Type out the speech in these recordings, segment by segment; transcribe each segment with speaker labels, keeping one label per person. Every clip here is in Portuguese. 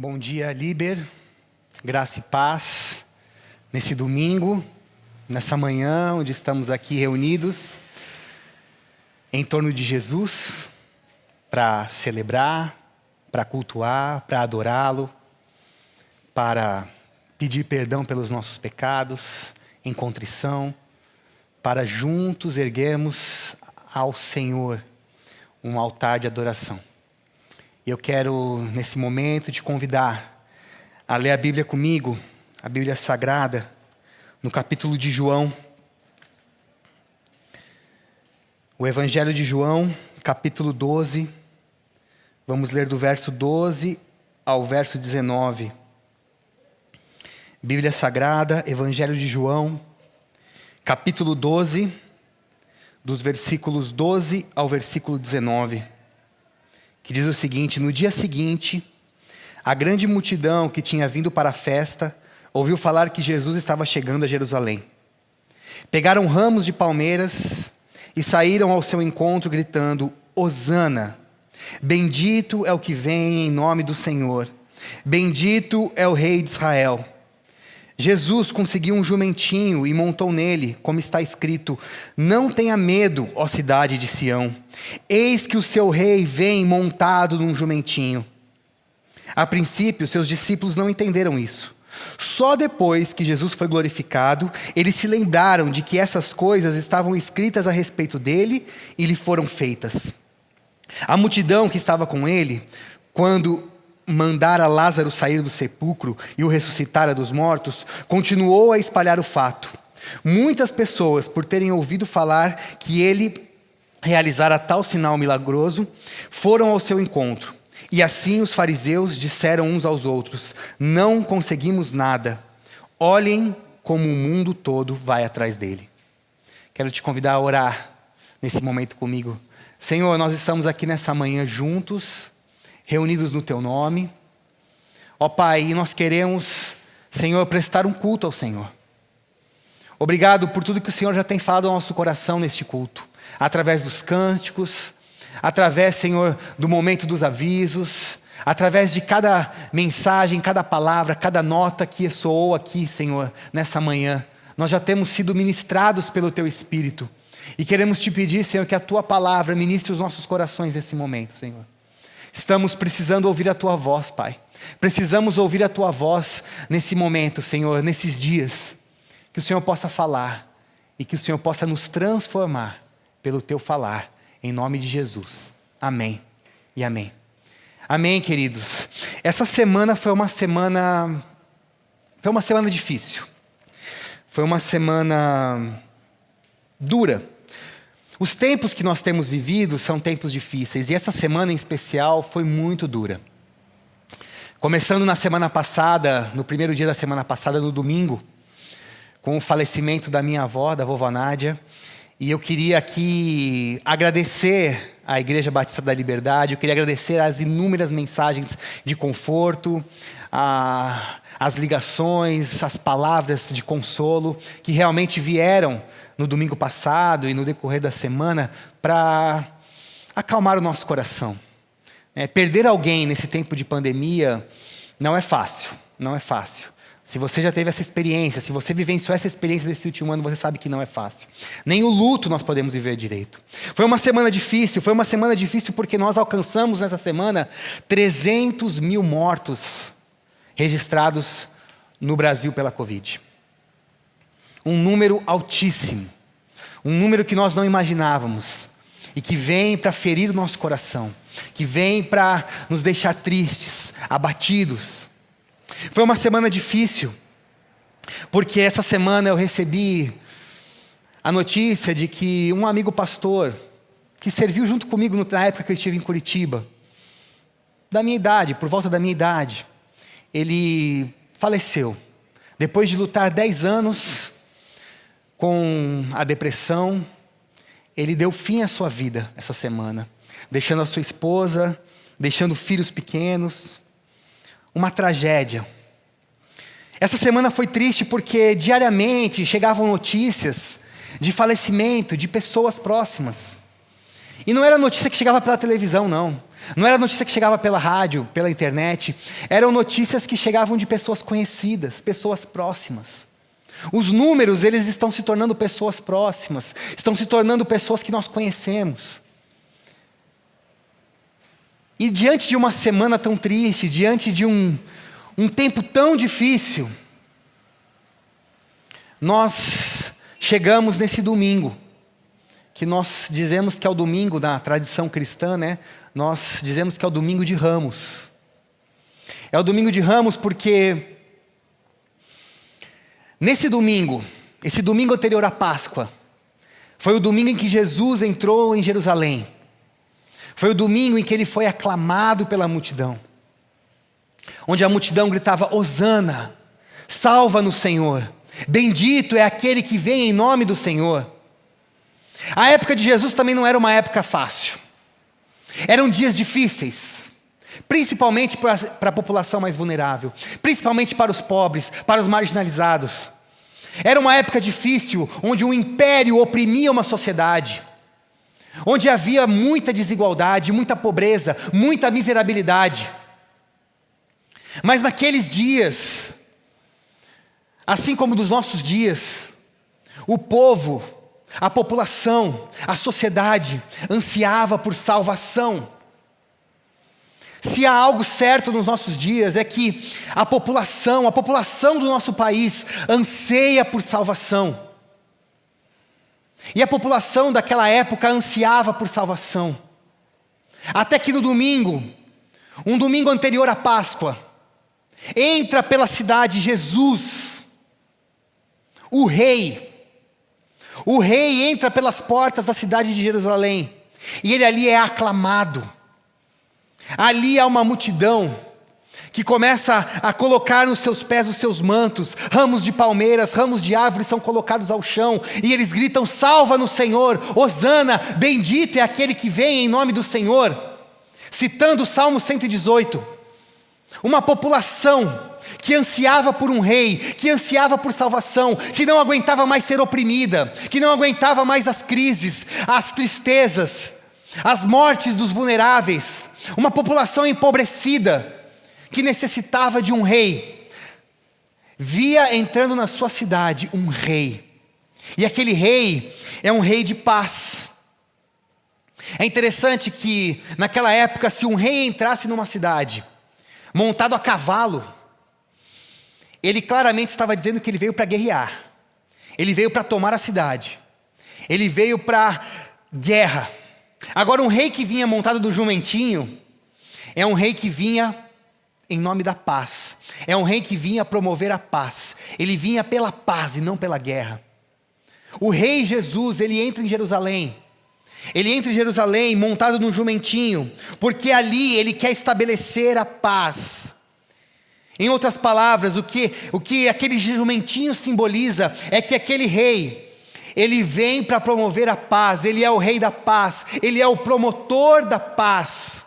Speaker 1: Bom dia, Liber, graça e paz, nesse domingo, nessa manhã, onde estamos aqui reunidos, em torno de Jesus, para celebrar, para cultuar, para adorá-lo, para pedir perdão pelos nossos pecados, em contrição, para juntos erguermos ao Senhor um altar de adoração. Eu quero, nesse momento, te convidar a ler a Bíblia comigo, a Bíblia Sagrada, no capítulo de João. O Evangelho de João, capítulo 12. Vamos ler do verso 12 ao verso 19. Bíblia Sagrada, Evangelho de João, capítulo 12, dos versículos 12 ao versículo 19. Que diz o seguinte: no dia seguinte, a grande multidão que tinha vindo para a festa ouviu falar que Jesus estava chegando a Jerusalém. Pegaram ramos de palmeiras e saíram ao seu encontro gritando: Hosana! Bendito é o que vem em nome do Senhor. Bendito é o Rei de Israel. Jesus conseguiu um jumentinho e montou nele, como está escrito: não tenha medo, ó cidade de Sião. Eis que o seu rei vem montado num jumentinho. A princípio, seus discípulos não entenderam isso. Só depois que Jesus foi glorificado, eles se lembraram de que essas coisas estavam escritas a respeito dele e lhe foram feitas. A multidão que estava com ele, quando mandara Lázaro sair do sepulcro e o ressuscitara dos mortos, continuou a espalhar o fato. Muitas pessoas, por terem ouvido falar que ele realizara tal sinal milagroso, foram ao seu encontro. E assim os fariseus disseram uns aos outros: não conseguimos nada. Olhem como o mundo todo vai atrás dele. Quero te convidar a orar nesse momento comigo. Senhor, nós estamos aqui nessa manhã juntos, reunidos no Teu nome. Ó Pai, e nós queremos, Senhor, prestar um culto ao Senhor. Obrigado por tudo que o Senhor já tem falado ao nosso coração neste culto. Através dos cânticos, através, Senhor, do momento dos avisos, através de cada mensagem, cada palavra, cada nota que soou aqui, Senhor, nessa manhã. Nós já temos sido ministrados pelo Teu Espírito. E queremos Te pedir, Senhor, que a Tua palavra ministre os nossos corações nesse momento, Senhor. Estamos precisando ouvir a Tua voz, Pai. Precisamos ouvir a Tua voz nesse momento, Senhor, nesses dias. Que o Senhor possa falar e que o Senhor possa nos transformar pelo Teu falar, em nome de Jesus. Amém e amém. Amém, queridos. Essa semana foi uma semana difícil. Foi uma semana dura. Os tempos que nós temos vivido são tempos difíceis, e essa semana em especial foi muito dura. Começando na semana passada, no primeiro dia da semana passada, no domingo, com o falecimento da minha avó, da vovó Nádia, e eu queria aqui agradecer à Igreja Batista da Liberdade, eu queria agradecer as inúmeras mensagens de conforto, as ligações, as palavras de consolo que realmente vieram no domingo passado e no decorrer da semana para acalmar o nosso coração. Perder alguém nesse tempo de pandemia não é fácil, não é fácil. Se você já teve essa experiência, se você vivenciou essa experiência desse último ano, você sabe que não é fácil. Nem o luto nós podemos viver direito. Foi uma semana difícil porque nós alcançamos nessa semana 300 mil mortos registrados no Brasil pela Covid. Um número altíssimo, um número que nós não imaginávamos e que vem para ferir o nosso coração, que vem para nos deixar tristes, abatidos. Foi uma semana difícil, porque essa semana eu recebi a notícia de que um amigo pastor, que serviu junto comigo na época que eu estive em Curitiba, da minha idade, por volta da minha idade, ele faleceu. Depois de lutar 10 anos com a depressão, ele deu fim à sua vida essa semana, deixando a sua esposa, deixando filhos pequenos. Uma tragédia. Essa semana foi triste porque diariamente chegavam notícias de falecimento de pessoas próximas. E não era notícia que chegava pela televisão, não. Não era notícia que chegava pela rádio, pela internet. Eram notícias que chegavam de pessoas conhecidas, pessoas próximas. Os números, eles estão se tornando pessoas próximas. Estão se tornando pessoas que nós conhecemos. E diante de uma semana tão triste, diante de um tempo tão difícil, nós chegamos nesse domingo, que nós dizemos que é o domingo da tradição cristã, né? Nós dizemos que é o domingo de Ramos. É o domingo de Ramos porque nesse domingo, esse domingo anterior à Páscoa, foi o domingo em que Jesus entrou em Jerusalém. Foi o domingo em que ele foi aclamado pela multidão. Onde a multidão gritava: Hosana, salva-nos, Senhor. Bendito é aquele que vem em nome do Senhor. A época de Jesus também não era uma época fácil. Eram dias difíceis, principalmente para a população mais vulnerável, principalmente para os pobres, para os marginalizados. Era uma época difícil, onde um império oprimia uma sociedade, onde havia muita desigualdade, muita pobreza, muita miserabilidade. Mas naqueles dias, assim como nos nossos dias, o povo, a população, a sociedade ansiava por salvação. Se há algo certo nos nossos dias é que a população do nosso país anseia por salvação. E a população daquela época ansiava por salvação. Até que no domingo, um domingo anterior à Páscoa, entra pela cidade Jesus, o rei. O rei entra pelas portas da cidade de Jerusalém, e ele ali é aclamado. Ali há uma multidão que começa a colocar nos seus pés os seus mantos, ramos de palmeiras, ramos de árvores são colocados ao chão, e eles gritam: salva-nos, Senhor, Hosana, bendito é aquele que vem em nome do Senhor. Citando o Salmo 118, uma população que ansiava por um rei, que ansiava por salvação, que não aguentava mais ser oprimida, que não aguentava mais as crises, as tristezas, as mortes dos vulneráveis, uma população empobrecida, que necessitava de um rei, via entrando na sua cidade um rei, e aquele rei é um rei de paz. É interessante que naquela época, se um rei entrasse numa cidade, montado a cavalo, ele claramente estava dizendo que ele veio para guerrear, ele veio para tomar a cidade, ele veio para guerra. Agora, um rei que vinha montado do jumentinho, é um rei que vinha em nome da paz, é um rei que vinha promover a paz, ele vinha pela paz e não pela guerra. O rei Jesus, ele entra em Jerusalém montado num jumentinho, porque ali ele quer estabelecer a paz. Em outras palavras, o que aquele jumentinho simboliza é que aquele rei, ele vem para promover a paz, ele é o rei da paz, ele é o promotor da paz.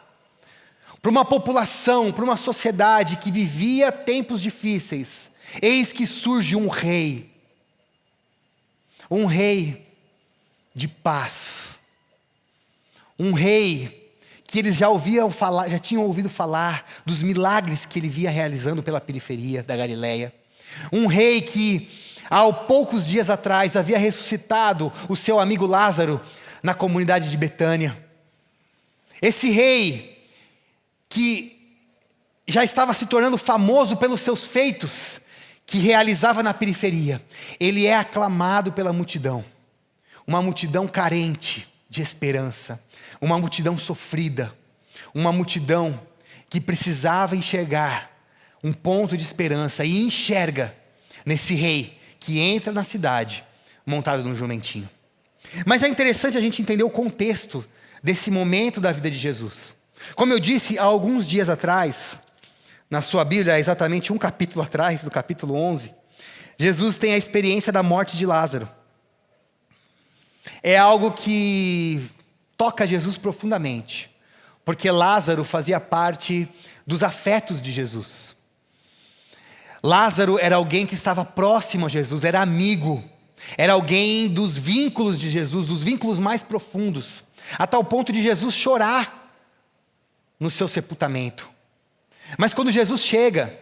Speaker 1: Para uma população, para uma sociedade que vivia tempos difíceis, eis que surge um rei de paz, um rei que eles já tinham ouvido falar dos milagres que ele via realizando pela periferia da Galileia. Um rei que, há poucos dias atrás, havia ressuscitado o seu amigo Lázaro na comunidade de Betânia. Esse rei que já estava se tornando famoso pelos seus feitos que realizava na periferia, ele é aclamado pela multidão. Uma multidão carente de esperança, uma multidão sofrida, uma multidão que precisava enxergar um ponto de esperança, e enxerga nesse rei que entra na cidade montado num jumentinho. Mas é interessante a gente entender o contexto desse momento da vida de Jesus. Como eu disse há alguns dias atrás, na sua Bíblia, exatamente um capítulo atrás, no capítulo 11, Jesus tem a experiência da morte de Lázaro. É algo que toca Jesus profundamente, porque Lázaro fazia parte dos afetos de Jesus. Lázaro era alguém que estava próximo a Jesus, era amigo, era alguém dos vínculos de Jesus, dos vínculos mais profundos. a tal ponto de Jesus chorar no seu sepultamento. Mas quando Jesus chega,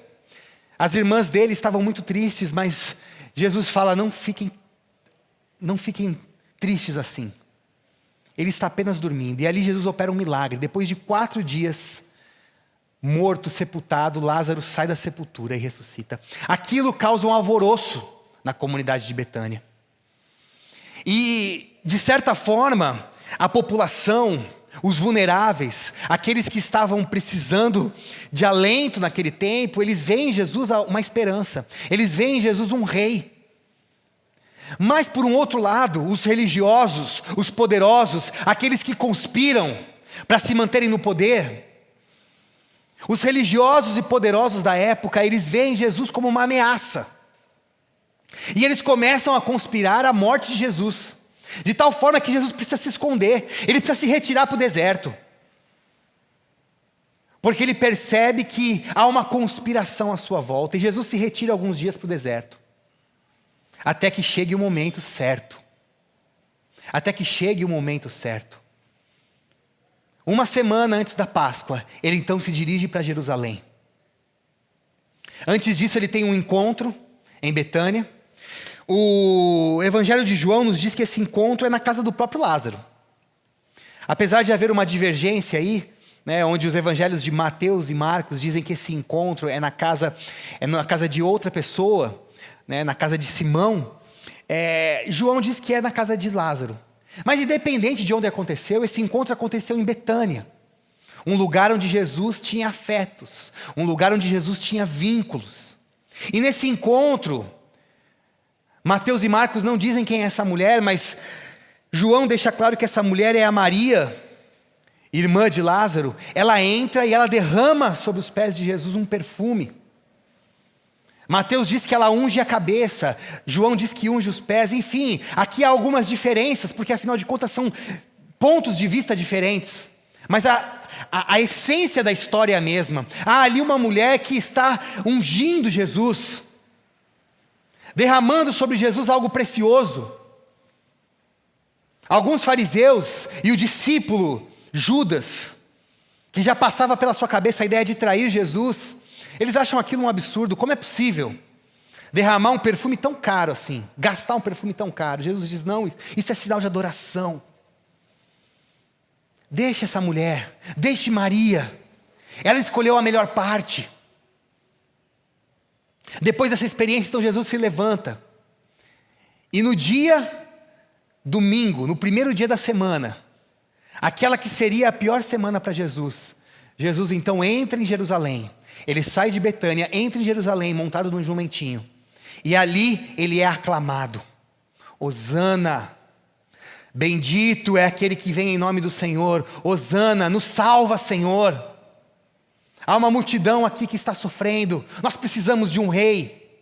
Speaker 1: as irmãs dele estavam muito tristes, mas Jesus fala, não fiquem tristes assim. Ele está apenas dormindo. E ali Jesus opera um milagre. Depois de 4 dias, morto, sepultado, Lázaro sai da sepultura e ressuscita. Aquilo causa um alvoroço na comunidade de Betânia. E, de certa forma, a população, os vulneráveis, aqueles que estavam precisando de alento naquele tempo, eles veem em Jesus uma esperança. Eles veem em Jesus um rei. Mas, por um outro lado, os religiosos, os poderosos, aqueles que conspiram para se manterem no poder, os religiosos e poderosos da época, eles veem Jesus como uma ameaça. E eles começam a conspirar a morte de Jesus, de tal forma que Jesus precisa se esconder, ele precisa se retirar para o deserto. Porque ele percebe que há uma conspiração à sua volta, e Jesus se retira alguns dias para o deserto. Até que chegue o momento certo. Até que chegue o momento certo. Uma semana antes da Páscoa, ele então se dirige para Jerusalém. Antes disso, ele tem um encontro em Betânia. O Evangelho de João nos diz que esse encontro é na casa do próprio Lázaro. Apesar de haver uma divergência aí, né, onde os evangelhos de Mateus e Marcos dizem que esse encontro é na casa de outra pessoa, né, na casa de Simão, João diz que é na casa de Lázaro. Mas independente de onde aconteceu, esse encontro aconteceu em Betânia. Um lugar onde Jesus tinha afetos, um lugar onde Jesus tinha vínculos. E nesse encontro, Mateus e Marcos não dizem quem é essa mulher, mas João deixa claro que essa mulher é a Maria, irmã de Lázaro. Ela entra e ela derrama sobre os pés de Jesus um perfume. Mateus diz que ela unge a cabeça, João diz que unge os pés, enfim, aqui há algumas diferenças, porque afinal de contas são pontos de vista diferentes, mas a essência da história é a mesma. Há ali uma mulher que está ungindo Jesus, derramando sobre Jesus algo precioso. Alguns fariseus e o discípulo Judas, que já passava pela sua cabeça a ideia de trair Jesus, eles acham aquilo um absurdo. Como é possível derramar um perfume tão caro assim, gastar um perfume tão caro? Jesus diz, não, isso é sinal de adoração. Deixe essa mulher, deixe Maria, ela escolheu a melhor parte. Depois dessa experiência, então Jesus se levanta, e no dia domingo, no primeiro dia da semana, aquela que seria a pior semana para Jesus, Jesus então entra em Jerusalém. Ele sai de Betânia, entra em Jerusalém, montado num jumentinho. E ali ele é aclamado. Hosana, bendito é aquele que vem em nome do Senhor. Hosana, nos salva, Senhor. Há uma multidão aqui que está sofrendo. Nós precisamos de um rei.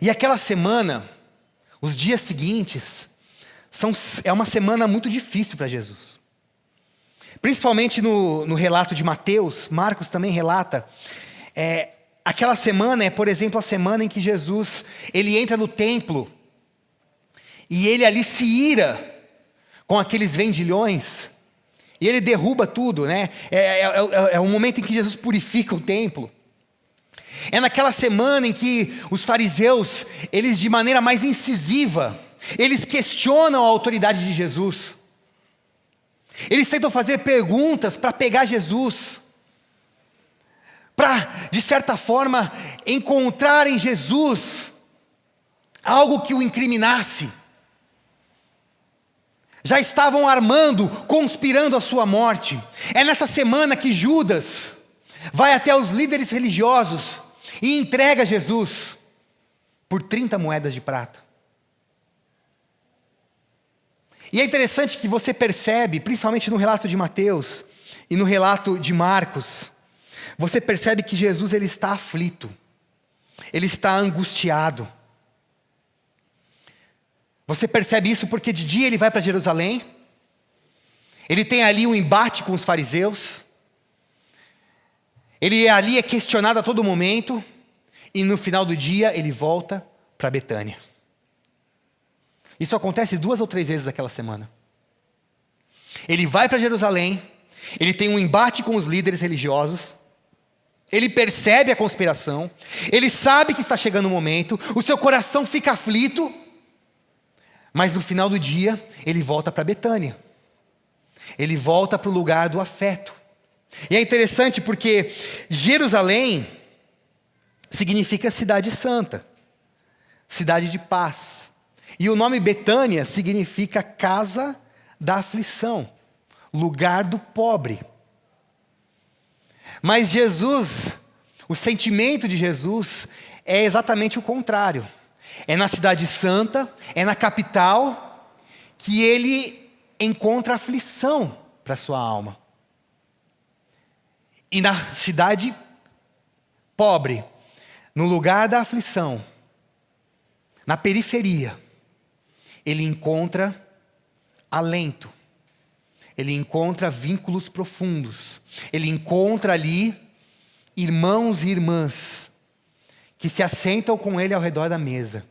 Speaker 1: E aquela semana, os dias seguintes, é uma semana muito difícil para Jesus. Principalmente no relato de Mateus, Marcos também relata, aquela semana é, por exemplo, a semana em que Jesus, ele entra no templo, e ele ali se ira com aqueles vendilhões, e ele derruba tudo, né? É o momento em que Jesus purifica o templo. É naquela semana em que os fariseus, eles de maneira mais incisiva, eles questionam a autoridade de Jesus. Eles tentam fazer perguntas para pegar Jesus, para, de certa forma, encontrar em Jesus algo que o incriminasse. Já estavam armando, conspirando a sua morte. É nessa semana que Judas vai até os líderes religiosos e entrega Jesus por 30 moedas de prata. E é interessante que você percebe, principalmente no relato de Mateus e no relato de Marcos, você percebe que Jesus ele está aflito, ele está angustiado. Você percebe isso porque de dia ele vai para Jerusalém, ele tem ali um embate com os fariseus, ele ali é questionado a todo momento, e no final do dia ele volta para Betânia. Isso acontece 2 ou 3 vezes naquela semana. Ele vai para Jerusalém, ele tem um embate com os líderes religiosos, ele percebe a conspiração, ele sabe que está chegando o momento, o seu coração fica aflito, mas no final do dia, ele volta para Betânia. Ele volta para o lugar do afeto. E é interessante porque Jerusalém significa cidade santa, cidade de paz. E o nome Betânia significa casa da aflição, lugar do pobre. Mas Jesus, o sentimento de Jesus é exatamente o contrário. É na cidade santa, é na capital, que ele encontra aflição para a sua alma. E na cidade pobre, no lugar da aflição, na periferia, ele encontra alento, ele encontra vínculos profundos, ele encontra ali irmãos e irmãs que se assentam com ele ao redor da mesa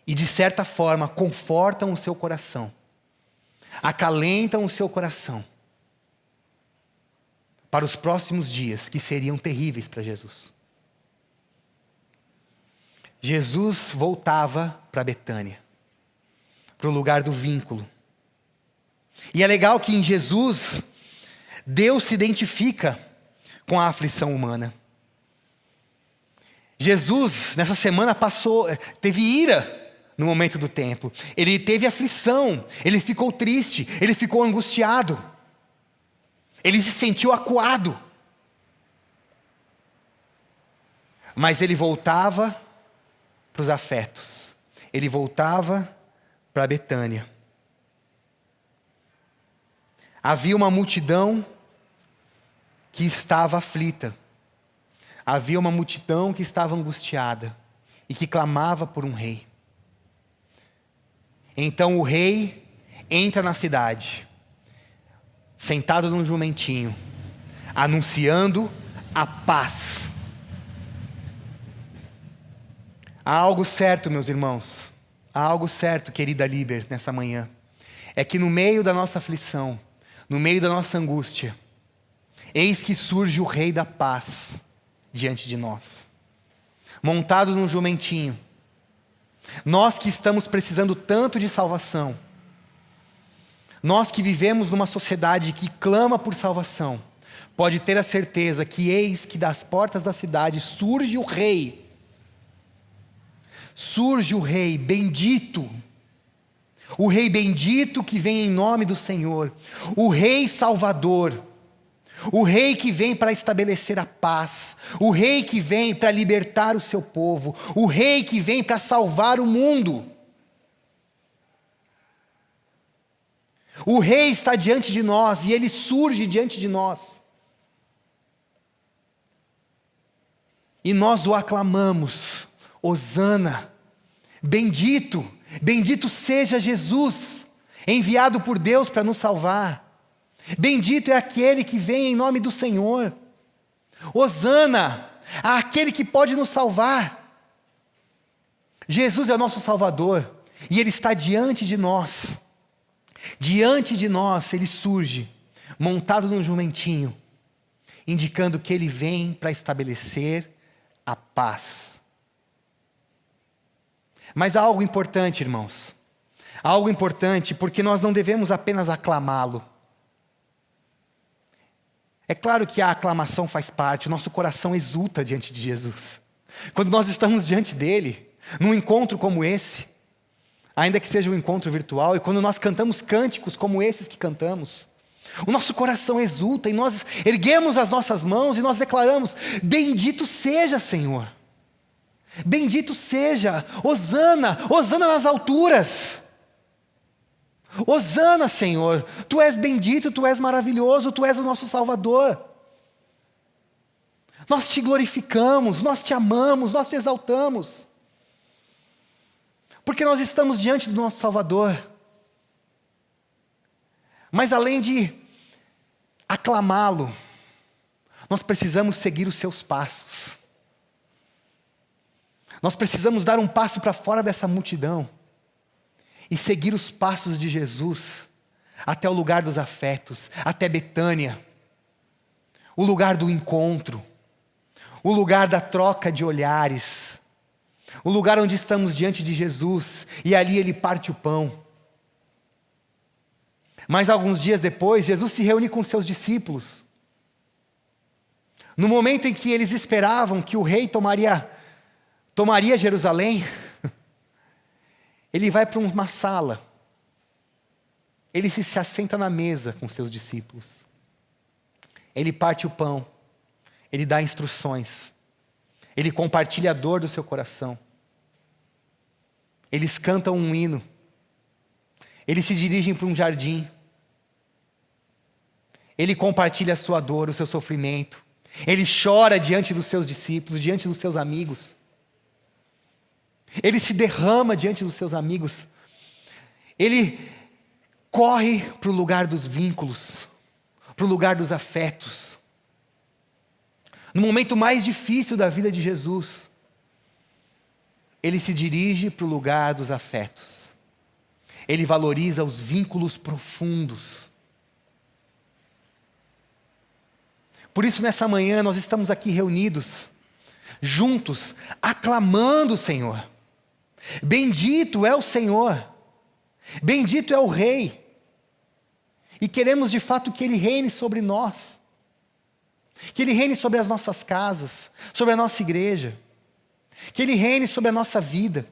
Speaker 1: e de certa forma confortam o seu coração, acalentam o seu coração para os próximos dias que seriam terríveis para Jesus. Jesus voltava para Betânia, para o lugar do vínculo. E é legal que em Jesus, Deus se identifica com a aflição humana. Jesus, nessa semana, teve ira no momento do templo. Ele teve aflição, ele ficou triste, ele ficou angustiado. Ele se sentiu acuado. Mas ele voltava para os afetos. Ele voltava para Betânia. Havia uma multidão que estava aflita. Havia uma multidão que estava angustiada e que clamava por um rei. Então o rei entra na cidade, sentado num jumentinho, anunciando a paz. Há algo certo, meus irmãos, há algo certo, querida Liber, nessa manhã. É que no meio da nossa aflição, no meio da nossa angústia, eis que surge o Rei da Paz diante de nós, montado num jumentinho. Nós que estamos precisando tanto de salvação, nós que vivemos numa sociedade que clama por salvação, pode ter a certeza que eis que das portas da cidade surge o Rei. Surge o Rei bendito. O Rei bendito que vem em nome do Senhor. O Rei Salvador. O Rei que vem para estabelecer a paz. O Rei que vem para libertar o seu povo. O Rei que vem para salvar o mundo. O Rei está diante de nós e Ele surge diante de nós. E nós o aclamamos. Hosana, bendito, bendito seja Jesus, enviado por Deus para nos salvar. Bendito é aquele que vem em nome do Senhor. Hosana, aquele que pode nos salvar. Jesus é o nosso Salvador e Ele está diante de nós. Diante de nós Ele surge, montado num jumentinho, indicando que Ele vem para estabelecer a paz. Mas há algo importante, irmãos. Há algo importante porque nós não devemos apenas aclamá-lo. É claro que a aclamação faz parte, o nosso coração exulta diante de Jesus. Quando nós estamos diante dele, num encontro como esse, ainda que seja um encontro virtual, e quando nós cantamos cânticos como esses que cantamos, o nosso coração exulta e nós erguemos as nossas mãos e nós declaramos: bendito seja, Senhor. Bendito seja, Hosana, Hosana nas alturas. Hosana, Senhor, Tu és bendito, Tu és maravilhoso, Tu és o nosso Salvador. Nós Te glorificamos, nós Te amamos, nós Te exaltamos. Porque nós estamos diante do nosso Salvador. Mas além de aclamá-lo, nós precisamos seguir os seus passos. Nós precisamos dar um passo para fora dessa multidão e seguir os passos de Jesus até o lugar dos afetos, até Betânia, o lugar do encontro, o lugar da troca de olhares, o lugar onde estamos diante de Jesus, e ali ele parte o pão. Mas alguns dias depois, Jesus se reúne com seus discípulos. No momento em que eles esperavam que o rei tomaria Jerusalém, ele vai para uma sala. Ele se assenta na mesa com seus discípulos. Ele parte o pão. Ele dá instruções. Ele compartilha a dor do seu coração. Eles cantam um hino. Eles se dirigem para um jardim. Ele compartilha a sua dor, o seu sofrimento. Ele chora diante dos seus discípulos, diante dos seus amigos. Ele se derrama diante dos seus amigos. Ele corre para o lugar dos vínculos, para o lugar dos afetos. No momento mais difícil da vida de Jesus, ele se dirige para o lugar dos afetos. Ele valoriza os vínculos profundos. Por isso, nessa manhã, nós estamos aqui reunidos, juntos, aclamando o Senhor. Bendito é o Senhor, bendito é o Rei. E queremos de fato que Ele reine sobre nós, que Ele reine sobre as nossas casas, sobre a nossa igreja, que Ele reine sobre a nossa vida.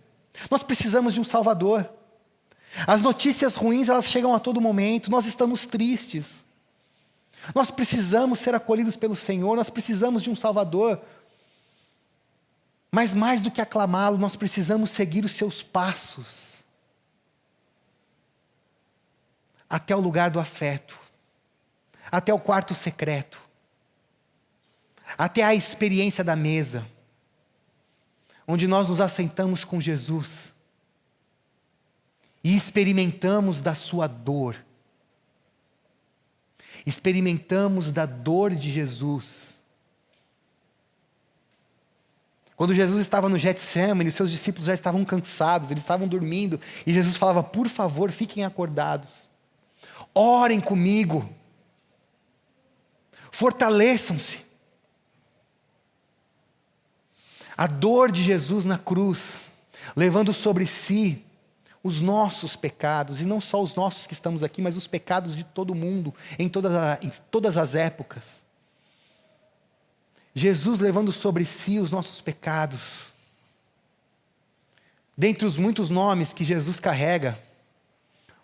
Speaker 1: Nós precisamos de um Salvador. As notícias ruins, elas chegam a todo momento, nós estamos tristes. Nós precisamos ser acolhidos pelo Senhor, nós precisamos de um Salvador. Mas mais do que aclamá-lo, nós precisamos seguir os seus passos. Até o lugar do afeto, até o quarto secreto, até a experiência da mesa, onde nós nos assentamos com Jesus e experimentamos da sua dor, experimentamos da dor de Jesus. Quando Jesus estava no Getsemane, os seus discípulos já estavam cansados, eles estavam dormindo, e Jesus falava: por favor, fiquem acordados. Orem comigo, fortaleçam-se. A dor de Jesus na cruz, levando sobre si os nossos pecados, e não só os nossos que estamos aqui, mas os pecados de todo mundo, em todas as épocas. Jesus levando sobre si os nossos pecados. Dentre os muitos nomes que Jesus carrega,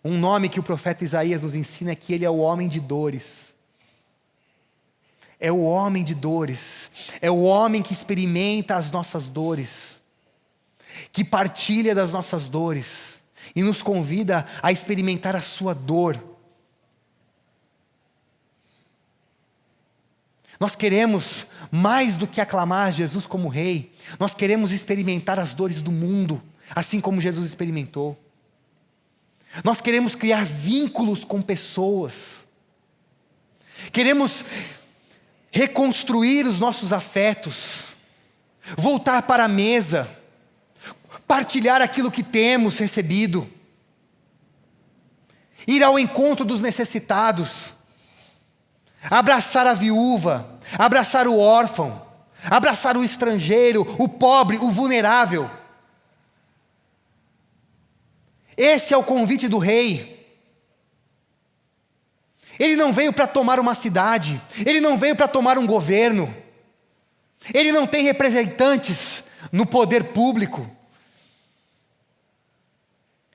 Speaker 1: um nome que o profeta Isaías nos ensina é que ele é o homem de dores. É o homem de dores. É o homem que experimenta as nossas dores, que partilha das nossas dores e nos convida a experimentar a sua dor. Nós queremos, mais do que aclamar Jesus como Rei, nós queremos experimentar as dores do mundo, assim como Jesus experimentou. Nós queremos criar vínculos com pessoas. Queremos reconstruir os nossos afetos, voltar para a mesa, partilhar aquilo que temos recebido, ir ao encontro dos necessitados, abraçar a viúva, abraçar o órfão, abraçar o estrangeiro, o pobre, o vulnerável. Esse é o convite do Rei. Ele não veio para tomar uma cidade, ele não veio para tomar um governo, ele não tem representantes no poder público.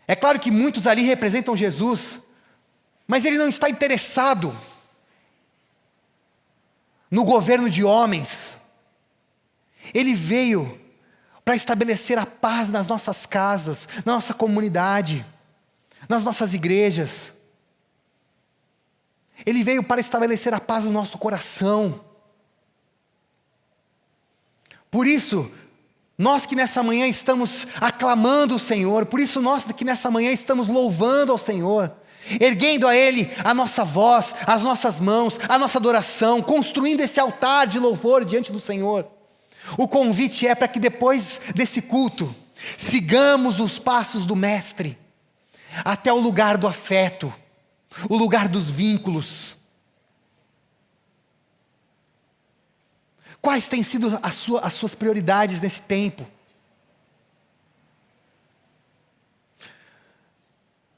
Speaker 1: É claro que muitos ali representam Jesus, mas ele não está interessado no governo de homens. Ele veio para estabelecer a paz nas nossas casas, na nossa comunidade, nas nossas igrejas. Ele veio para estabelecer a paz no nosso coração. Por isso, nós que nessa manhã estamos aclamando o Senhor, por isso nós que nessa manhã estamos louvando ao Senhor, erguendo a Ele a nossa voz, as nossas mãos, a nossa adoração, construindo esse altar de louvor diante do Senhor. O convite é para que depois desse culto, sigamos os passos do Mestre, até o lugar do afeto, o lugar dos vínculos. Quais têm sido as suas prioridades nesse tempo?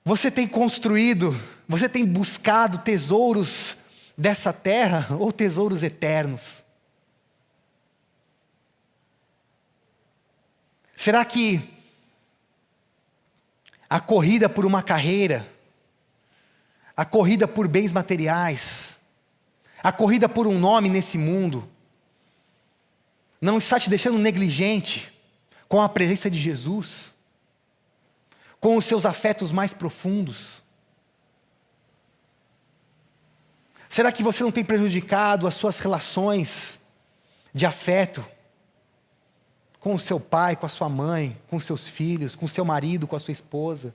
Speaker 1: Você tem construído, você tem buscado tesouros dessa terra ou tesouros eternos? Será que a corrida por uma carreira, a corrida por bens materiais, a corrida por um nome nesse mundo, não está te deixando negligente com a presença de Jesus, com os seus afetos mais profundos? Será que você não tem prejudicado as suas relações de afeto com o seu pai, com a sua mãe, com os seus filhos, com o seu marido, com a sua esposa,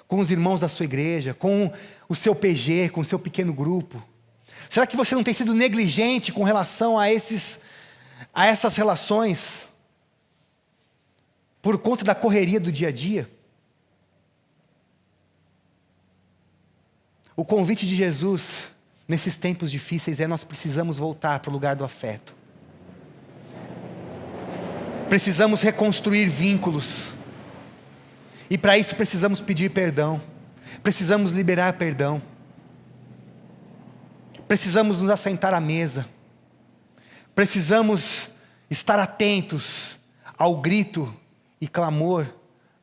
Speaker 1: com os irmãos da sua igreja, com o seu PG, com o seu pequeno grupo? Será que você não tem sido negligente com relação a essas relações por conta da correria do dia a dia? O convite de Jesus nesses tempos difíceis nós precisamos voltar para o lugar do afeto. Precisamos reconstruir vínculos. E para isso precisamos pedir perdão. Precisamos liberar perdão. Precisamos nos assentar à mesa. Precisamos estar atentos ao grito e clamor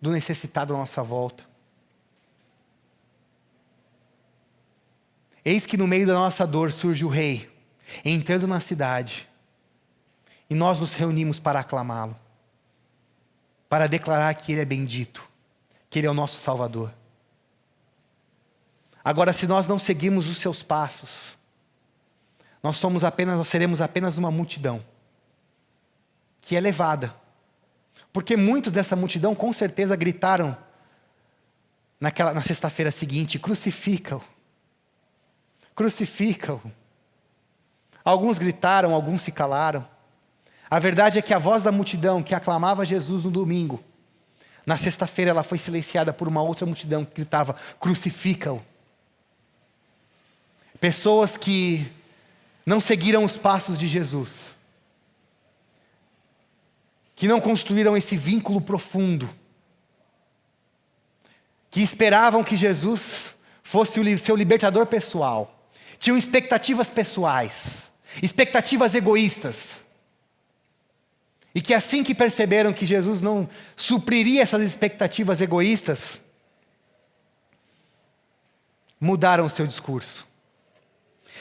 Speaker 1: do necessitado à nossa volta. Eis que no meio da nossa dor surge o Rei, entrando na cidade, e nós nos reunimos para aclamá-lo, para declarar que Ele é bendito, que Ele é o nosso Salvador. Agora, se nós não seguirmos os seus passos, nós seremos apenas uma multidão, que é levada, porque muitos dessa multidão com certeza gritaram na sexta-feira seguinte: crucifica-o. Crucifica-o. Alguns gritaram, alguns se calaram. A verdade é que a voz da multidão que aclamava Jesus no domingo, na sexta-feira ela foi silenciada por uma outra multidão que gritava: crucifica-o. Pessoas que não seguiram os passos de Jesus, que não construíram esse vínculo profundo, que esperavam que Jesus fosse o seu libertador pessoal, tinham expectativas pessoais, expectativas egoístas, e que assim que perceberam que Jesus não supriria essas expectativas egoístas, mudaram o seu discurso.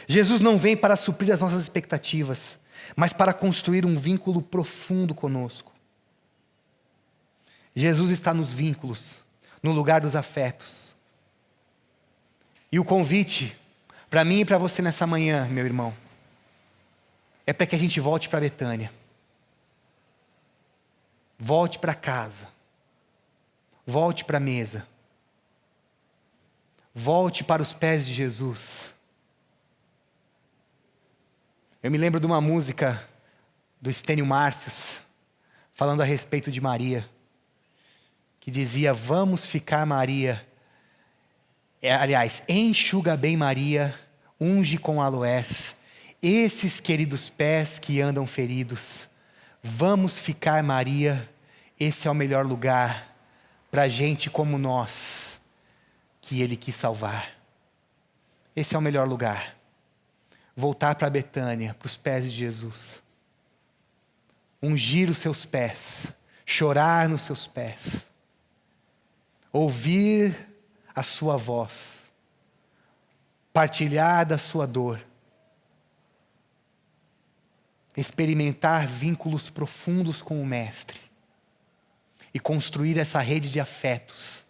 Speaker 1: Jesus não vem para suprir as nossas expectativas, mas para construir um vínculo profundo conosco. Jesus está nos vínculos, no lugar dos afetos. E o convite para mim e para você nessa manhã, meu irmão, é para que a gente volte para Betânia. Volte para casa. Volte para a mesa. Volte para os pés de Jesus. Eu me lembro de uma música do Estênio Márcios, falando a respeito de Maria, que dizia: vamos ficar, Maria. Aliás, enxuga bem, Maria, unge com aloés esses queridos pés que andam feridos. Vamos ficar, Maria, esse é o melhor lugar para gente como nós, que Ele quis salvar. Esse é o melhor lugar. Voltar para Betânia, para os pés de Jesus. Ungir os seus pés, chorar nos seus pés, ouvir a sua voz, partilhar da sua dor, experimentar vínculos profundos com o Mestre e construir essa rede de afetos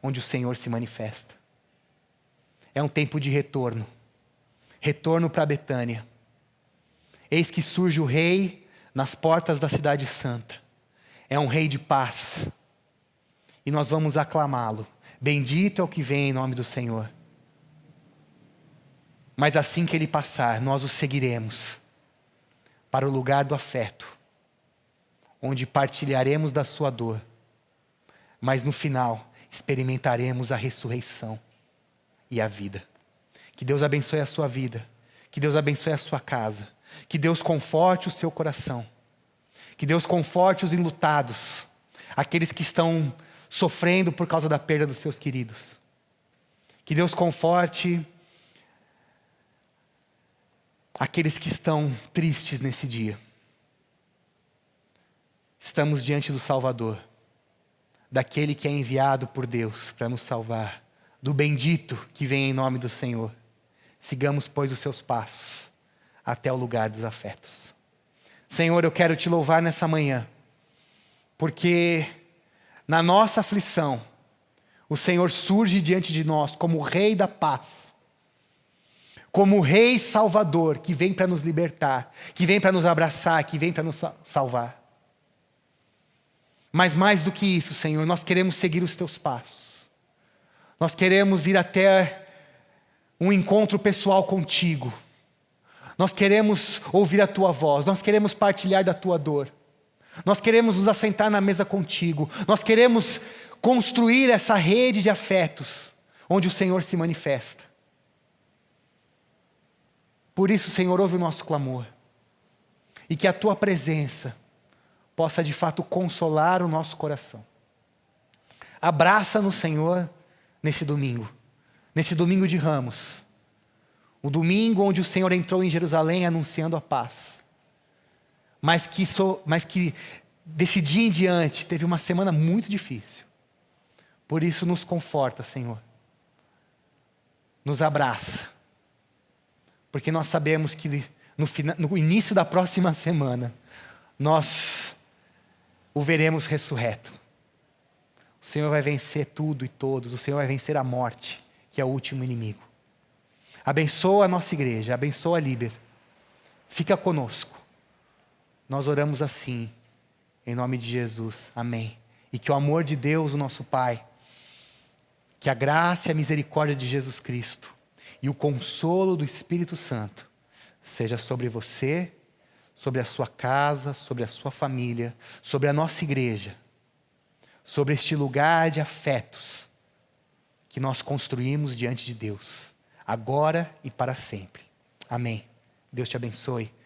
Speaker 1: onde o Senhor se manifesta. É um tempo de retorno. Retorno para Betânia. Eis que surge o Rei nas portas da cidade santa. É um Rei de paz. E nós vamos aclamá-lo. Bendito é o que vem em nome do Senhor. Mas assim que Ele passar, nós o seguiremos para o lugar do afeto, onde partilharemos da sua dor, mas no final experimentaremos a ressurreição e a vida. Que Deus abençoe a sua vida. Que Deus abençoe a sua casa. Que Deus conforte o seu coração. Que Deus conforte os enlutados. Aqueles que estão sofrendo por causa da perda dos seus queridos. Que Deus conforte aqueles que estão tristes nesse dia. Estamos diante do Salvador, daquele que é enviado por Deus para nos salvar, do bendito que vem em nome do Senhor. Sigamos, pois, os seus passos até o lugar dos afetos. Senhor, eu quero te louvar nessa manhã, porque na nossa aflição, o Senhor surge diante de nós como o Rei da paz, como o Rei Salvador, que vem para nos libertar, que vem para nos abraçar, que vem para nos salvar. Mas mais do que isso, Senhor, nós queremos seguir os teus passos. Nós queremos ir até um encontro pessoal contigo. Nós queremos ouvir a tua voz, nós queremos partilhar da tua dor. Nós queremos nos assentar na mesa contigo. Nós queremos construir essa rede de afetos, onde o Senhor se manifesta. Por isso, Senhor, ouve o nosso clamor. E que a tua presença possa de fato consolar o nosso coração. Abraça-nos, Senhor, nesse domingo de Ramos. O domingo onde o Senhor entrou em Jerusalém anunciando a paz. Mas que desse dia em diante teve uma semana muito difícil. Por isso nos conforta, Senhor. Nos abraça. Porque nós sabemos que no início da próxima semana, nós o veremos ressurreto. O Senhor vai vencer tudo e todos. O Senhor vai vencer a morte, que é o último inimigo. Abençoa a nossa igreja, abençoa a Líber. Fica conosco. Nós oramos assim, em nome de Jesus. Amém. E que o amor de Deus, o nosso Pai, que a graça e a misericórdia de Jesus Cristo e o consolo do Espírito Santo seja sobre você, sobre a sua casa, sobre a sua família, sobre a nossa igreja, sobre este lugar de afetos que nós construímos diante de Deus, agora e para sempre. Amém. Deus te abençoe.